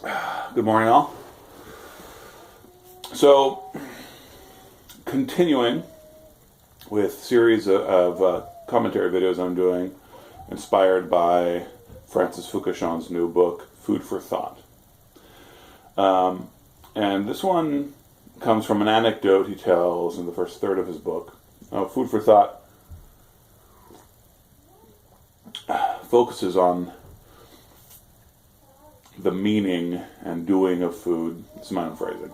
Good morning, all. So, continuing with series of commentary videos I'm doing, inspired by Francis Fukashion's new book, Food for Thought. And this one comes from an anecdote he tells in the first third of his book. Food for Thought focuses on the meaning and doing of food. This is my own phrasing.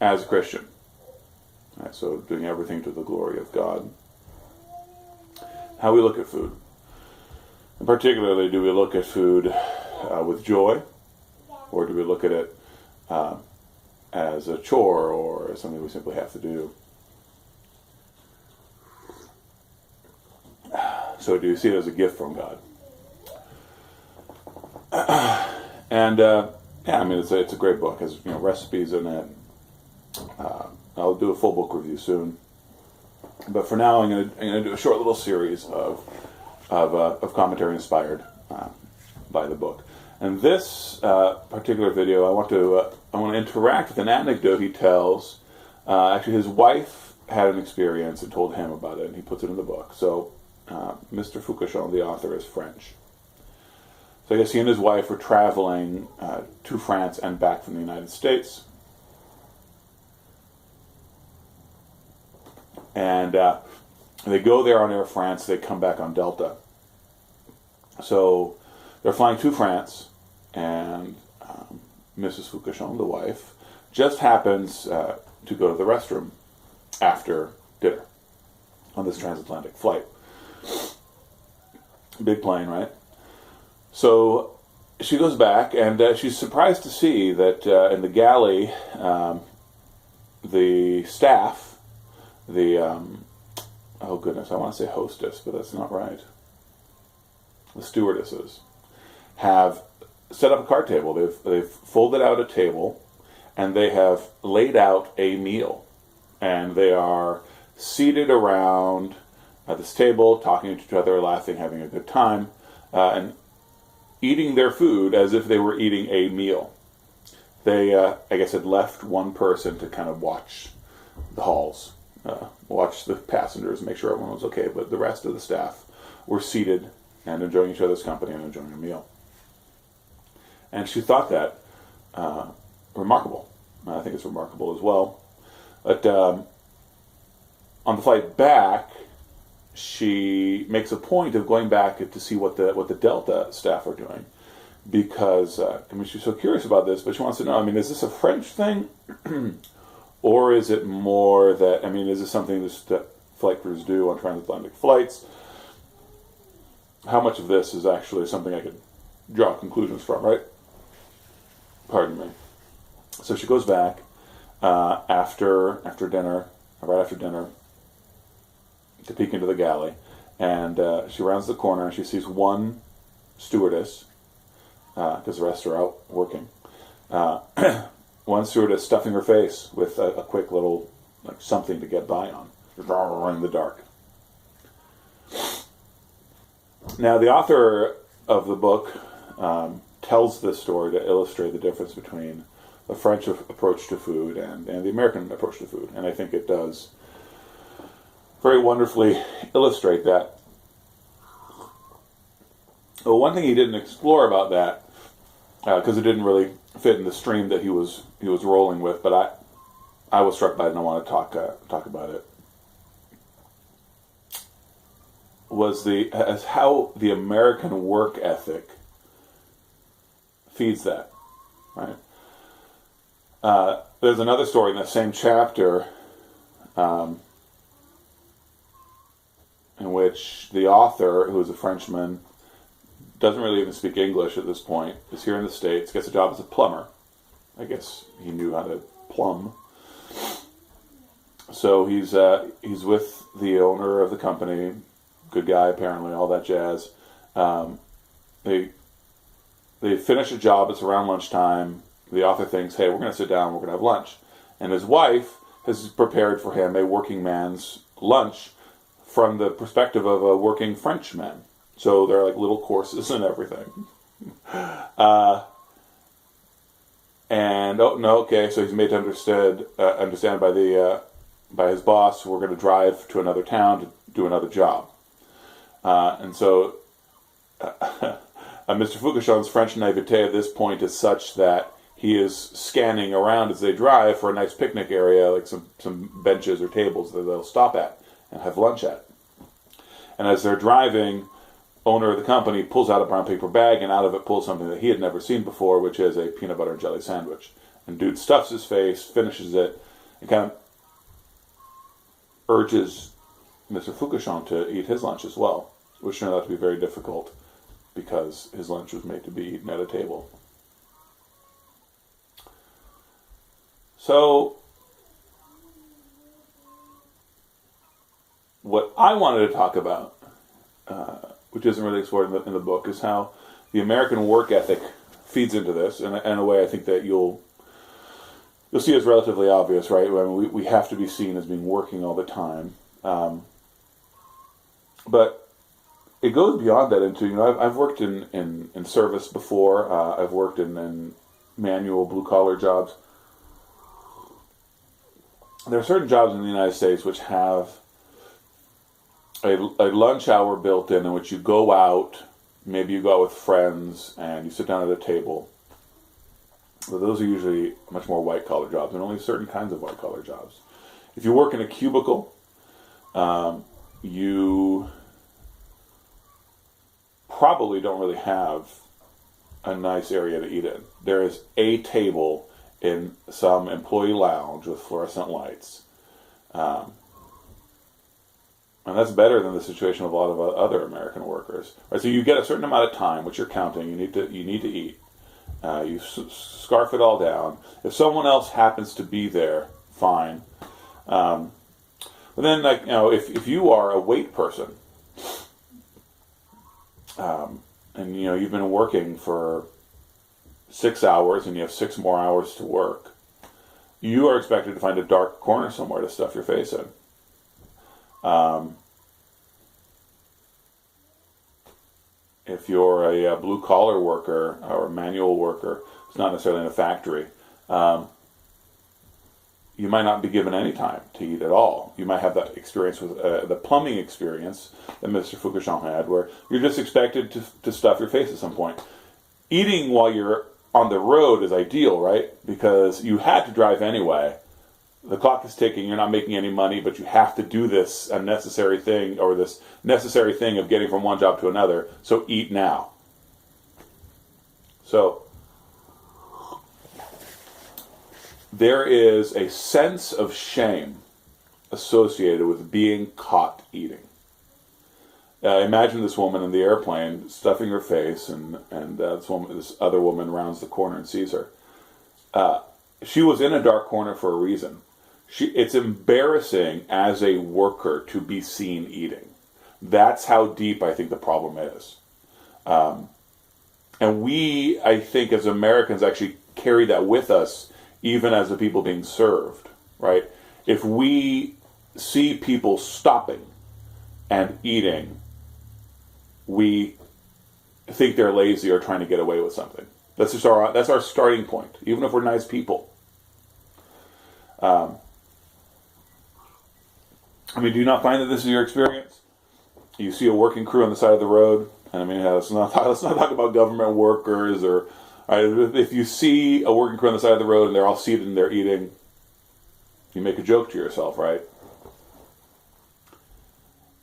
As a Christian. Right, so doing everything to the glory of God. How we look at food. And particularly, do we look at food with joy? Or do we look at it as a chore or as something we simply have to do? So do you see it as a gift from God? And it's a great book. It has recipes in it. I'll do a full book review soon. But for now, I'm going to do a short little series of commentary inspired by the book. And this particular video, I want to interact with an anecdote he tells. Actually, his wife had an experience and told him about it, and he puts it in the book. So, Mr. Fukashion, the author, is French. So I guess he and his wife were traveling to France and back from the United States. And they go there on Air France, they come back on Delta. So they're flying to France, and Mrs. Fukashion, the wife, just happens to go to the restroom after dinner on this transatlantic flight. Big plane, right? So she goes back, and she's surprised to see that in the galley, the staff, oh goodness, I want to say hostess, but that's not right. The stewardesses have set up a card table. They've folded out a table, and they have laid out a meal, and they are seated around this table, talking to each other, laughing, having a good time, and eating their food as if they were eating a meal. They, I guess, had left one person to kind of watch the halls, watch the passengers, make sure everyone was okay, but the rest of the staff were seated and enjoying each other's company and enjoying a meal. And she thought that remarkable. I think it's remarkable as well. But on the flight back, she makes a point of going back to see what the Delta staff are doing, because she's so curious about this, but she wants to know, is this a French thing? Or is it more that, is this something that flight crews do on transatlantic flights? How much of this is actually something I could draw conclusions from, right? Pardon me. So she goes back after dinner, right after dinner, to peek into the galley, and she rounds the corner and she sees one stewardess, because the rest are out working. One stewardess stuffing her face with a quick little something to get by on, in the dark. Now, the author of the book tells this story to illustrate the difference between the French approach to food and the American approach to food, and I think it does very wonderfully illustrate that. Well, one thing he didn't explore about that, because it didn't really fit in the stream that he was rolling with, but I was struck by it and I want to talk about it, was how the American work ethic feeds that, right? There's another story in that same chapter in which the author, who is a Frenchman, doesn't really even speak English at this point, is here in the States, gets a job as a plumber. I guess he knew how to plumb. So he's with the owner of the company, good guy apparently, all that jazz. They finish a job, it's around lunchtime. The author thinks, hey, we're going to sit down, we're going to have lunch. And his wife has prepared for him a working man's lunch from the perspective of a working Frenchman. So there are like little courses and everything. And oh no, okay, so he's made to understand by his boss, we're going to drive to another town to do another job. And so Mr. Foucachon's French naivete at this point is such that he is scanning around as they drive for a nice picnic area, like some benches or tables that they'll stop at and have lunch at. And as they're driving, owner of the company pulls out a brown paper bag, and out of it pulls something that he had never seen before, which is a peanut butter and jelly sandwich. And dude stuffs his face, finishes it, and kind of urges Mr. Foucachon to eat his lunch as well, which turned out to be very difficult because his lunch was made to be eaten at a table. So, what I wanted to talk about, which isn't really explored in the book, is how the American work ethic feeds into this, and in a way I think that you'll see as relatively obvious, right? I mean, we have to be seen as being working all the time, but it goes beyond that into, I've worked in service before. I've worked in manual blue-collar jobs. There are certain jobs in the United States which have a lunch hour built in which you go out, maybe you go out with friends, and you sit down at a table. But those are usually much more white-collar jobs, and only certain kinds of white-collar jobs. If you work in a cubicle, you probably don't really have a nice area to eat in. There is a table in some employee lounge with fluorescent lights. And that's better than the situation of a lot of other American workers. Right? So you get a certain amount of time, which you're counting. You need to eat. You scarf it all down. If someone else happens to be there, fine. But then, if you are a wait person, and you've been working for 6 hours and you have 6 more hours to work, you are expected to find a dark corner somewhere to stuff your face in. If you're a blue-collar worker or a manual worker, it's not necessarily in a factory, you might not be given any time to eat at all. You might have that experience with the plumbing experience that Mr. Foucachon had, where you're just expected to stuff your face at some point. Eating while you're on the road is ideal, right? Because you had to drive anyway. The clock is ticking, you're not making any money, but you have to do this unnecessary thing, or this necessary thing of getting from one job to another, so eat now. So, there is a sense of shame associated with being caught eating. Imagine this woman in the airplane stuffing her face, and this other woman rounds the corner and sees her. She was in a dark corner for a reason. It's embarrassing as a worker to be seen eating. That's how deep I think the problem is. And we, I think, as Americans, actually carry that with us, even as the people being served, right? If we see people stopping and eating, we think they're lazy or trying to get away with something. That's our starting point, even if we're nice people. Do you not find that this is your experience? You see a working crew on the side of the road, and let's not talk about government workers, or if you see a working crew on the side of the road and they're all seated and they're eating, you make a joke to yourself, right?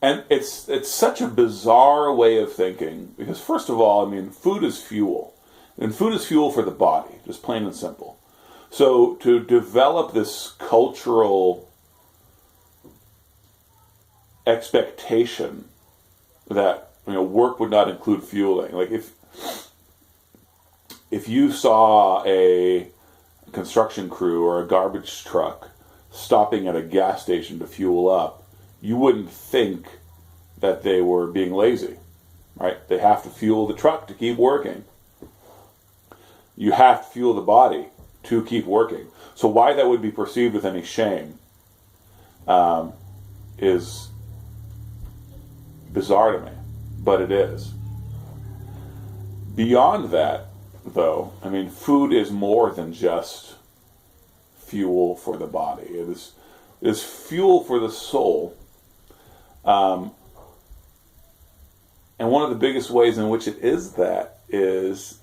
And it's such a bizarre way of thinking, because first of all, food is fuel. And food is fuel for the body, just plain and simple. So to develop this cultural expectation that work would not include fueling, like if you saw a construction crew or a garbage truck stopping at a gas station to fuel up, you wouldn't think that they were being lazy, right? They have to fuel the truck to keep working. You have to fuel the body to keep working. So why that would be perceived with any shame is bizarre to me, but it is. Beyond that, though, I mean, food is more than just fuel for the body. It is fuel for the soul. And one of the biggest ways in which it is that is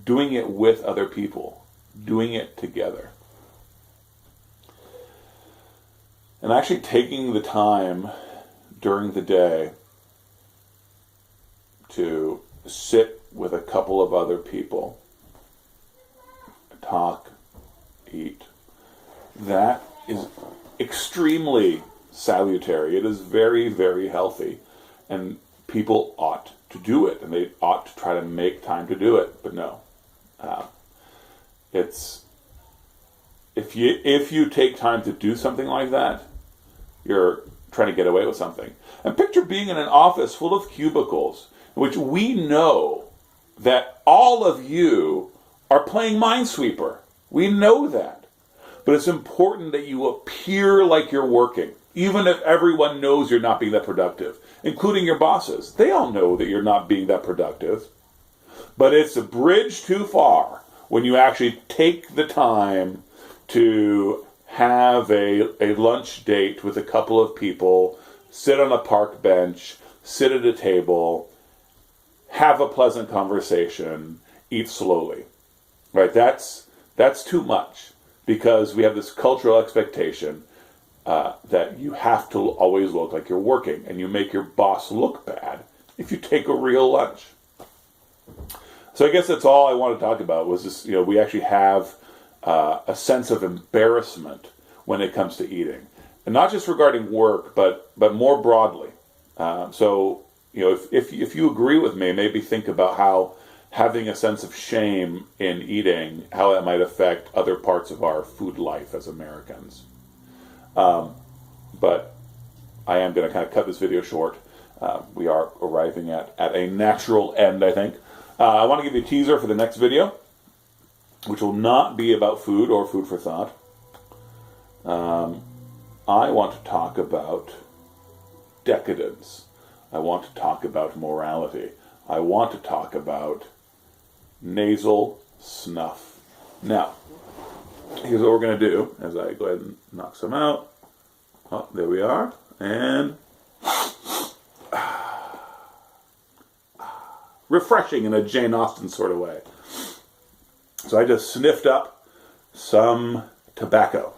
doing it with other people, doing it together. And actually taking the time during the day to sit with a couple of other people, talk, eat. That is extremely salutary. It is very, very healthy. And people ought to do it. And they ought to try to make time to do it. But no. It's... If you take time to do something like that, you're trying to get away with something. And picture being in an office full of cubicles, in which we know that all of you are playing Minesweeper. We know that. But it's important that you appear like you're working, even if everyone knows you're not being that productive, including your bosses. They all know that you're not being that productive. But it's a bridge too far when you actually take the time to have a lunch date with a couple of people, sit on a park bench, sit at a table, have a pleasant conversation, eat slowly. Right? That's too much, because we have this cultural expectation that you have to always look like you're working, and you make your boss look bad if you take a real lunch. So I guess that's all I want to talk about was this. We actually have a sense of embarrassment when it comes to eating, and not just regarding work, but more broadly. So if you agree with me, maybe think about how having a sense of shame in eating, how that might affect other parts of our food life as Americans. But I am going to kind of cut this video short. We are arriving at a natural end, I think. I want to give you a teaser for the next video, which will not be about food or food for thought. I want to talk about decadence. I want to talk about morality. I want to talk about nasal snuff. Now, here's what we're going to do as I go ahead and knock some out. Oh, there we are. And refreshing in a Jane Austen sort of way. So I just sniffed up some tobacco.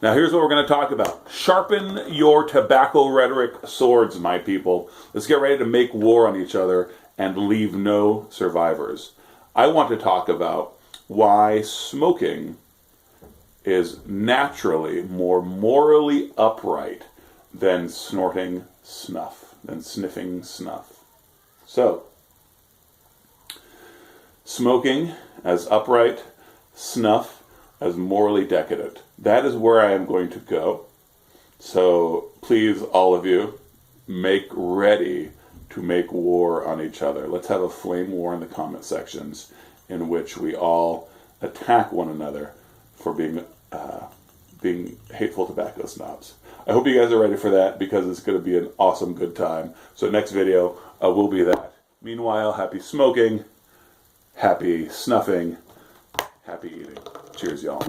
Now here's what we're going to talk about. Sharpen your tobacco rhetoric swords, my people. Let's get ready to make war on each other and leave no survivors. I want to talk about why smoking is naturally more morally upright than snorting snuff, than sniffing snuff. So, smoking as upright, snuff as morally decadent. That is where I am going to go. So please, all of you, make ready to make war on each other. Let's have a flame war in the comment sections in which we all attack one another for being hateful tobacco snobs. I hope you guys are ready for that, because it's going to be an awesome good time. So next video will be that. Meanwhile, happy smoking, happy snuffing, happy eating. Cheers, y'all.